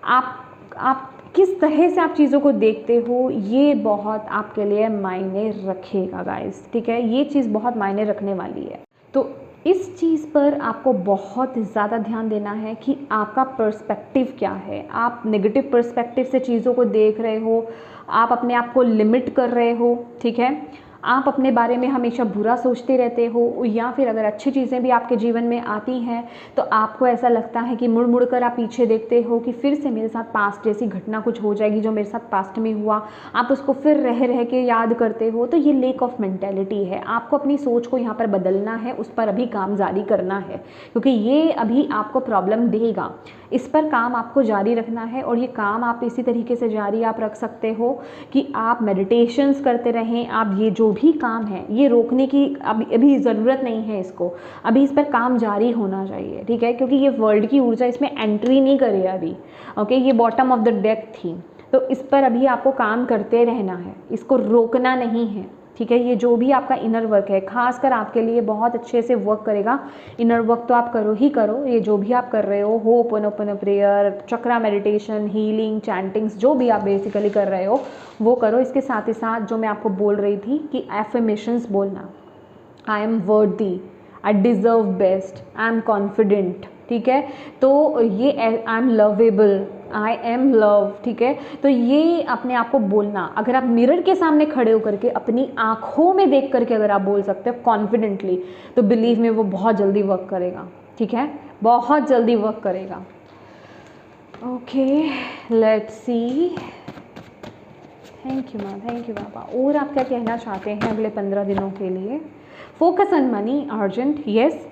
आप किस तरह से आप चीज़ों को देखते हो, ये बहुत आपके लिए मायने रखेगा गाइस, ठीक है, ये चीज़ बहुत मायने रखने वाली है। तो इस चीज़ पर आपको बहुत ज़्यादा ध्यान देना है कि आपका पर्सपेक्टिव क्या है। आप नेगेटिव पर्सपेक्टिव से चीज़ों को देख रहे हो, आप अपने आप को लिमिट कर रहे हो, ठीक है, आप अपने बारे में हमेशा बुरा सोचते रहते हो, या फिर अगर अच्छी चीज़ें भी आपके जीवन में आती हैं तो आपको ऐसा लगता है कि मुड़ मुड़ कर आप पीछे देखते हो कि फिर से मेरे साथ पास्ट जैसी घटना कुछ हो जाएगी जो मेरे साथ पास्ट में हुआ, आप उसको फिर रह रह के याद करते हो। तो ये लेक ऑफ मेंटेलिटी है, आपको अपनी सोच को यहाँ पर बदलना है, उस पर अभी काम जारी करना है, क्योंकि ये अभी आपको प्रॉब्लम देगा, इस पर काम आपको जारी रखना है। और ये काम आप इसी तरीके से जारी आप रख सकते हो कि आप मेडिटेशंस करते रहें। आप ये जो भी काम है ये रोकने की अभी ज़रूरत नहीं है, इसको अभी इस पर काम जारी होना चाहिए, ठीक है, क्योंकि ये वर्ल्ड की ऊर्जा इसमें एंट्री नहीं करे अभी, ओके, ये बॉटम ऑफ द डेक थी, तो इस पर अभी आपको काम करते रहना है, इसको रोकना नहीं है, ठीक है। ये जो भी आपका इनर वर्क है खासकर आपके लिए बहुत अच्छे से वर्क करेगा। इनर वर्क तो आप करो ही करो, ये जो भी आप कर रहे हो, होपनोपन प्रेयर, चक्रा मेडिटेशन, हीलिंग, चैंटिंग्स, जो भी आप बेसिकली कर रहे हो वो करो। इसके साथ ही साथ जो मैं आपको बोल रही थी कि एफर्मेशंस बोलना, आई एम वर्दी, I deserve best, I am confident, ठीक है, तो ये I am lovable, I am love, ठीक है, तो ये अपने आप को बोलना। अगर आप मिरर के सामने खड़े होकर के अपनी आँखों में देख करके अगर आप बोल सकते हो कॉन्फिडेंटली, तो बिलीव में वो बहुत जल्दी वर्क करेगा, ठीक है, बहुत जल्दी वर्क करेगा। Okay, let's see, thank you माँ, थैंक यू पापा। और आप क्या कहना चाहते हैं अगले 15 दिनों के लिए? Focus on money, urgent, yes,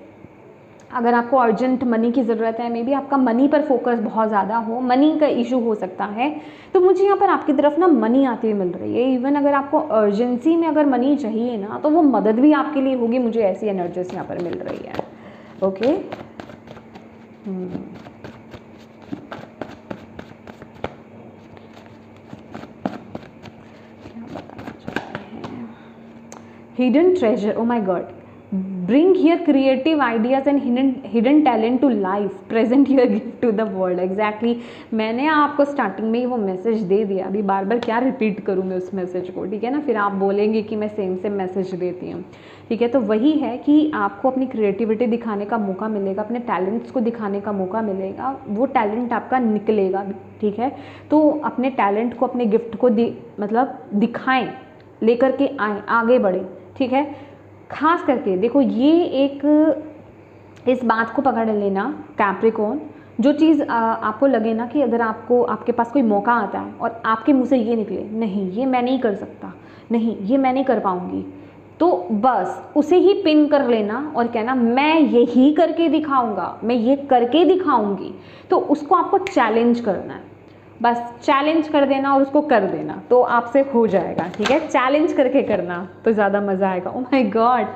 अगर आपको अर्जेंट मनी की ज़रूरत है, मे बी आपका मनी पर फोकस बहुत ज़्यादा हो, मनी का इशू हो सकता है, तो मुझे यहाँ पर आपकी तरफ ना मनी आती हुई मिल रही है। इवन अगर आपको अर्जेंसी में अगर मनी चाहिए ना, तो वो मदद भी आपके लिए होगी, मुझे ऐसी एनर्जीज यहाँ पर मिल रही है, ओके। क्या बताना चाहते हैं? Hidden treasure, oh my God, bring here creative ideas and hidden talent to life, present your gift to the world। exactly, मैंने आपको स्टार्टिंग में ही वो मैसेज दे दिया, अभी बार बार क्या रिपीट करूँ मैं उस मैसेज को, ठीक है ना, फिर आप बोलेंगे कि मैं सेम मैसेज देती हूँ, ठीक है। तो वही है कि आपको अपनी क्रिएटिविटी दिखाने का मौका मिलेगा, अपने टैलेंट्स को दिखाने का मौका मिलेगा, वो टैलेंट आपका निकलेगा भी, ठीक है। तो अपने टैलेंट को, अपने गिफ्ट को मतलब दिखाएं, लेकर के आएँ, आगे बढ़ें, ठीक है। खास करके देखो, ये एक इस बात को पकड़ लेना कैप्रिकॉर्न, जो चीज़ आपको लगे ना कि अगर आपके पास कोई मौका आता है और आपके मुंह से ये निकले, नहीं ये मैं नहीं कर सकता, नहीं ये मैं नहीं कर पाऊँगी, तो बस उसे ही पिन कर लेना और कहना मैं यही करके दिखाऊंगा, मैं ये करके दिखाऊंगी। तो उसको आपको चैलेंज करना है, बस चैलेंज कर देना और उसको कर देना, तो आपसे हो जाएगा, ठीक है। चैलेंज करके करना तो ज़्यादा मज़ा आएगा। Oh my god,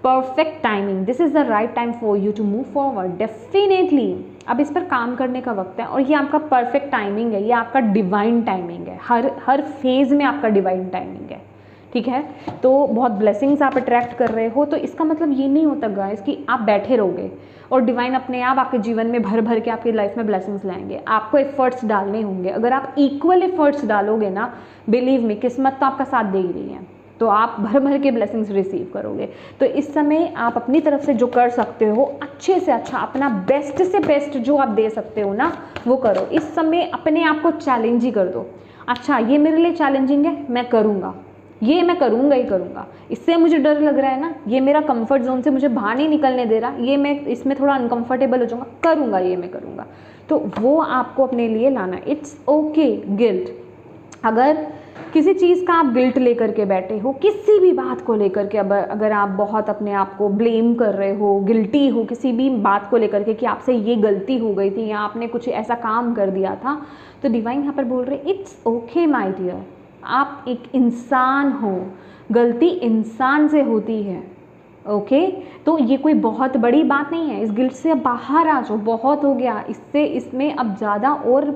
perfect timing, this is the right time for you to move forward, definitely अब इस पर काम करने का वक्त है। और ये आपका परफेक्ट टाइमिंग है, ये आपका डिवाइन टाइमिंग है, हर फेज़ में आपका डिवाइन टाइमिंग है, ठीक है। तो बहुत ब्लेसिंग्स आप अट्रैक्ट कर रहे हो, तो इसका मतलब ये नहीं होता गाइस कि आप बैठे रहोगे और डिवाइन अपने आप आपके जीवन में भर भर के आपकी लाइफ में ब्लेसिंग्स लाएंगे। आपको एफर्ट्स डालने होंगे, अगर आप इक्वल एफर्ट्स डालोगे ना, बिलीव में किस्मत तो आपका साथ दे ही रही है, तो आप भर भर के ब्लेसिंग्स रिसीव करोगे। तो इस समय आप अपनी तरफ से जो कर सकते हो, अच्छे से अच्छा, अपना बेस्ट से बेस्ट जो आप दे सकते हो ना, वो करो। इस समय अपने आप को चैलेंज ही कर दो, अच्छा ये मेरे लिए चैलेंजिंग है, मैं करूँगा, ये मैं करूँगा ही करूँगा, इससे मुझे डर लग रहा है ना, ये मेरा कंफर्ट जोन से मुझे बाहर नहीं निकलने दे रहा, ये मैं इसमें थोड़ा अनकंफर्टेबल हो जाऊँगा, करूँगा, ये मैं करूँगा। तो वो आपको अपने लिए लाना, इट्स ओके गिल्ट। अगर किसी चीज़ का आप गिल्ट लेकर के बैठे हो, किसी भी बात को लेकर के, अब अगर आप बहुत अपने आप को ब्लेम कर रहे हो, गिल्टी हो किसी भी बात को लेकर के कि आपसे ये गलती हो गई थी या आपने कुछ ऐसा काम कर दिया था, तो डिवाइन यहाँ पर बोल रहे इट्स ओके माय डियर, आप एक इंसान हो, गलती इंसान से होती है। ओके तो ये कोई बहुत बड़ी बात नहीं है, इस गिल्ट से अब बाहर आ जाओ, बहुत हो गया, इसमें अब ज़्यादा और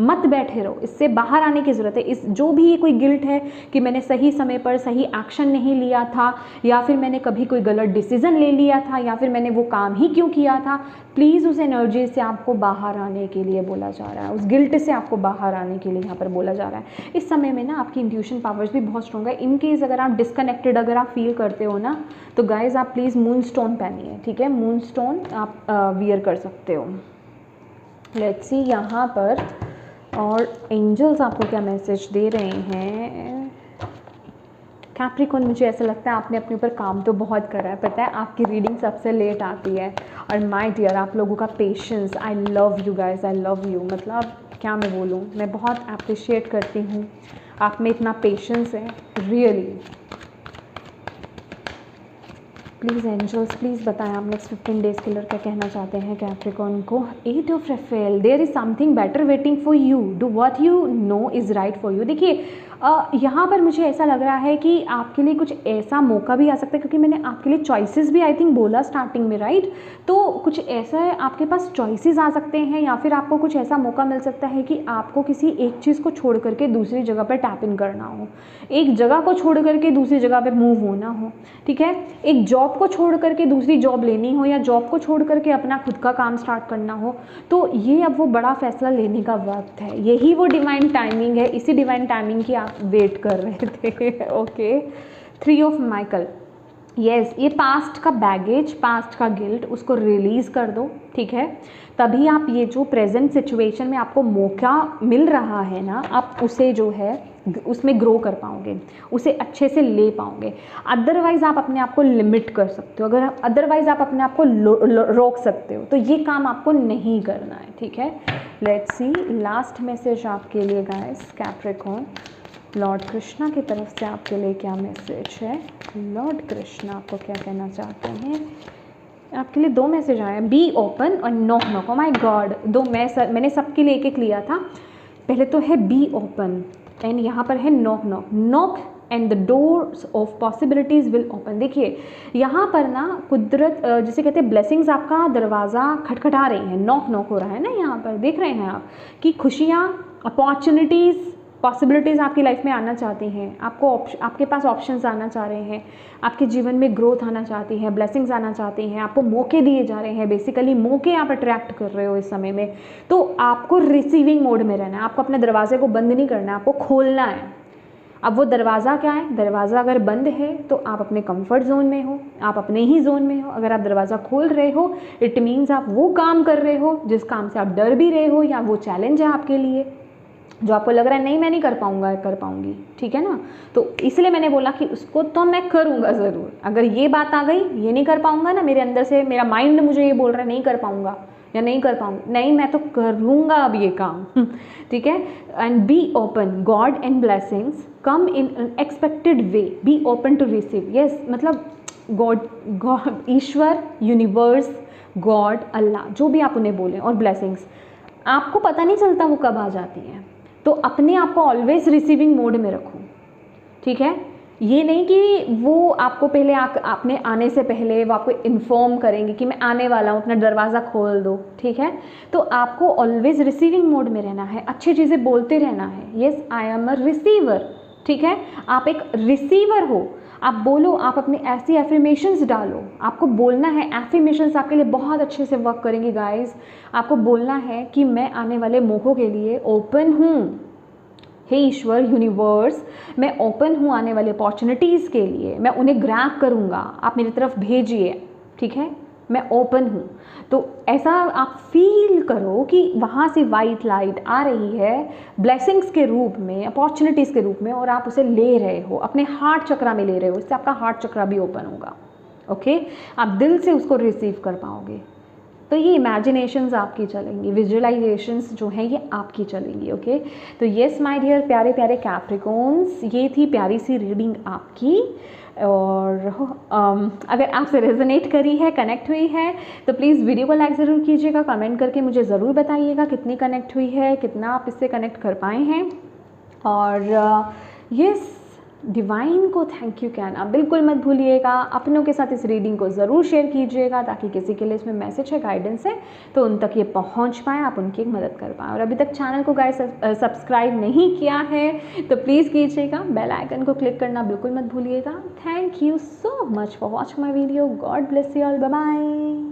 मत बैठे रहो, इससे बाहर आने की ज़रूरत है। इस जो भी ये कोई गिल्ट है कि मैंने सही समय पर सही एक्शन नहीं लिया था, या फिर मैंने कभी कोई गलत डिसीजन ले लिया था, या फिर मैंने वो काम ही क्यों किया था, प्लीज़ उस एनर्जी से आपको बाहर आने के लिए बोला जा रहा है, उस गिल्ट से आपको बाहर आने के लिए यहाँ पर बोला जा रहा है। इस समय में ना आपकी इंट्यूशन पावर्स भी बहुत स्ट्रॉन्ग है। इन केस अगर आप डिस्कनेक्टेड अगर आप फील करते हो ना, तो गाइज आप प्लीज़ मून स्टोन पहनिए, ठीक है, मून स्टोन आप वियर कर सकते हो। लेट्स सी यहाँ पर और एंजल्स आपको क्या मैसेज दे रहे हैं। कैप्रिकॉर्न, मुझे ऐसा लगता है आपने अपने ऊपर काम तो बहुत करा है, पता है आपकी रीडिंग सबसे लेट आती है। और माय डियर, आप लोगों का patience, I love you guys, I love you, मतलब क्या मैं बोलूँ, मैं बहुत अप्रिशिएट करती हूँ आप में इतना पेशेंस है, रियली। प्लीज़ एंजल्स, प्लीज़ बताएं आप नेक्स्ट 15 डेज़ के लिए क्या कहना चाहते हैं कैप्रिकॉर्न को। 8 ऑफ रेफेल, there is something better waiting for you, do what you know is right for you. देखिए यहाँ पर मुझे ऐसा लग रहा है कि आपके लिए कुछ ऐसा मौका भी आ सकता है, क्योंकि मैंने आपके लिए चॉइसेस भी आई थिंक बोला स्टार्टिंग में, राइट। तो कुछ ऐसा है आपके पास चॉइसेस आ सकते हैं, या फिर आपको कुछ ऐसा मौका मिल सकता है कि आपको किसी एक चीज़ को छोड़ करके दूसरी जगह पर टैप इन करना हो, एक जगह को छोड़ करके दूसरी जगह पर मूव होना हो, ठीक है, एक जॉब को छोड़ करके दूसरी जॉब लेनी हो, या जॉब को छोड़ करके अपना खुद का काम स्टार्ट करना हो। तो ये अब वो बड़ा फैसला लेने का वक्त है, यही वो डिवाइन टाइमिंग है, इसी डिवाइन टाइमिंग की आप वेट कर रहे थे। ओके, 3 ऑफ माइकल, यस, ये पास्ट का बैगेज, पास्ट का गिल्ट, उसको रिलीज़ कर दो, ठीक है, तभी आप ये जो प्रेजेंट सिचुएशन में आपको मौका मिल रहा है ना, आप उसे जो है उसमें ग्रो कर पाओगे, उसे अच्छे से ले पाओगे। अदरवाइज़ आप अपने आप को लिमिट कर सकते हो, अगर अदरवाइज़ आप अपने आप को रोक सकते हो, तो ये काम आपको नहीं करना है, ठीक है। लेट्स सी लास्ट मैसेज आपके लिए गाइस, कैप्रिकॉर्न, लॉर्ड कृष्णा की तरफ से आपके लिए क्या मैसेज है। लॉर्ड कृष्णा आपको क्या कहना चाहते हैं। आपके लिए 2 मैसेज आए हैं, बी ओपन और knock knock. Oh my God, मैंने सबके लिए एक एक लिया था। पहले तो है बी ओपन एंड यहाँ पर है knock knock, knock and the doors of possibilities will open. देखिए यहाँ पर ना कुदरत, जिसे कहते हैं ब्लेसिंग्स, आपका दरवाज़ा खटखटा रही है, नॉक नॉक हो रहा है ना, यहाँ पर देख रहे हैं आप कि खुशियाँ, अपॉर्चुनिटीज़, पॉसिबिलिटीज़ आपकी लाइफ में आना चाहती हैं, आपके पास ऑप्शंस आना चाह रहे हैं, आपके जीवन में ग्रोथ आना चाहती है, ब्लेसिंग्स आना चाहती हैं, आपको मौके दिए जा रहे हैं, बेसिकली मौके आप अट्रैक्ट कर रहे हो इस समय में। तो आपको रिसीविंग मोड में रहना है, आपको अपने दरवाजे को बंद नहीं करना है, आपको खोलना है। अब वो दरवाज़ा क्या है, दरवाज़ा अगर बंद है तो आप अपने कंफर्ट जोन में हो, आप अपने ही जोन में हो। अगर आप दरवाज़ा खोल रहे हो, इट मीन्स आप वो काम कर रहे हो जिस काम से आप डर भी रहे हो, या वो चैलेंज है आपके लिए जो आपको लग रहा है नहीं मैं नहीं कर पाऊंगा, कर पाऊंगी, ठीक है ना। तो इसलिए मैंने बोला कि उसको तो मैं करूंगा ज़रूर। अगर ये बात आ गई, ये नहीं कर पाऊंगा ना, मेरे अंदर से मेरा माइंड मुझे ये बोल रहा है नहीं कर पाऊंगा या नहीं कर पाऊंगा, नहीं मैं तो करूंगा अब ये काम, ठीक है। And be open, god and blessings come in expected way, be open to receive. Yes, मतलब गॉड, ईश्वर, यूनिवर्स, गॉड, अल्लाह, जो भी आप उन्हें बोलें, और ब्लेसिंग्स आपको पता नहीं चलता वो कब आ जाती हैं। तो अपने आप को ऑलवेज रिसीविंग मोड में रखो, ठीक है। ये नहीं कि वो आपको पहले आपने आने से पहले वो आपको इन्फॉर्म करेंगे कि मैं आने वाला हूँ, अपना दरवाज़ा खोल दो, ठीक है। तो आपको ऑलवेज रिसीविंग मोड में रहना है, अच्छी चीज़ें बोलते रहना है। Yes, I am a receiver, ठीक है, आप एक रिसीवर हो। आप बोलो, आप अपने ऐसी एफर्मेशंस डालो, आपको बोलना है। एफर्मेशंस आपके लिए बहुत अच्छे से वर्क करेंगी गाइस। आपको बोलना है कि मैं आने वाले मौक़ों के लिए ओपन हूँ, हे ईश्वर, यूनिवर्स, मैं ओपन हूँ आने वाले अपॉर्चुनिटीज़ के लिए, मैं उन्हें ग्रैब करूँगा, आप मेरी तरफ भेजिए, ठीक है, मैं ओपन हूँ। तो ऐसा आप फील करो कि वहाँ से वाइट लाइट आ रही है ब्लेसिंग्स के रूप में, अपॉर्चुनिटीज़ के रूप में, और आप उसे ले रहे हो, अपने हार्ट चक्रा में ले रहे हो। इससे आपका हार्ट चक्रा भी ओपन होगा, ओके। आप दिल से उसको रिसीव कर पाओगे। तो ये इमेजिनेशंस आपकी चलेंगी, विजुअलाइजेशंस जो हैं ये आपकी चलेंगी। ओके, तो येस माय डियर प्यारे प्यारे कैप्रिकॉन्स, ये थी प्यारी सी रीडिंग आपकी। और अगर आपसे रेजोनेट करी है, कनेक्ट हुई है, तो प्लीज़ वीडियो को लाइक ज़रूर कीजिएगा, कमेंट करके मुझे ज़रूर बताइएगा कितनी कनेक्ट हुई है, कितना आप इससे कनेक्ट कर पाए हैं। और यस, डिवाइन को थैंक यू कहना बिल्कुल मत भूलिएगा। अपनों के साथ इस रीडिंग को ज़रूर शेयर कीजिएगा ताकि किसी के लिए इसमें मैसेज है, गाइडेंस है, तो उन तक ये पहुंच पाए, आप उनकी मदद कर पाएँ। और अभी तक चैनल को गाइस सब्सक्राइब नहीं किया है तो प्लीज़ कीजिएगा, बेल आइकन को क्लिक करना बिल्कुल मत भूलिएगा। Thank you so much for watching my video. God bless you all, bye bye.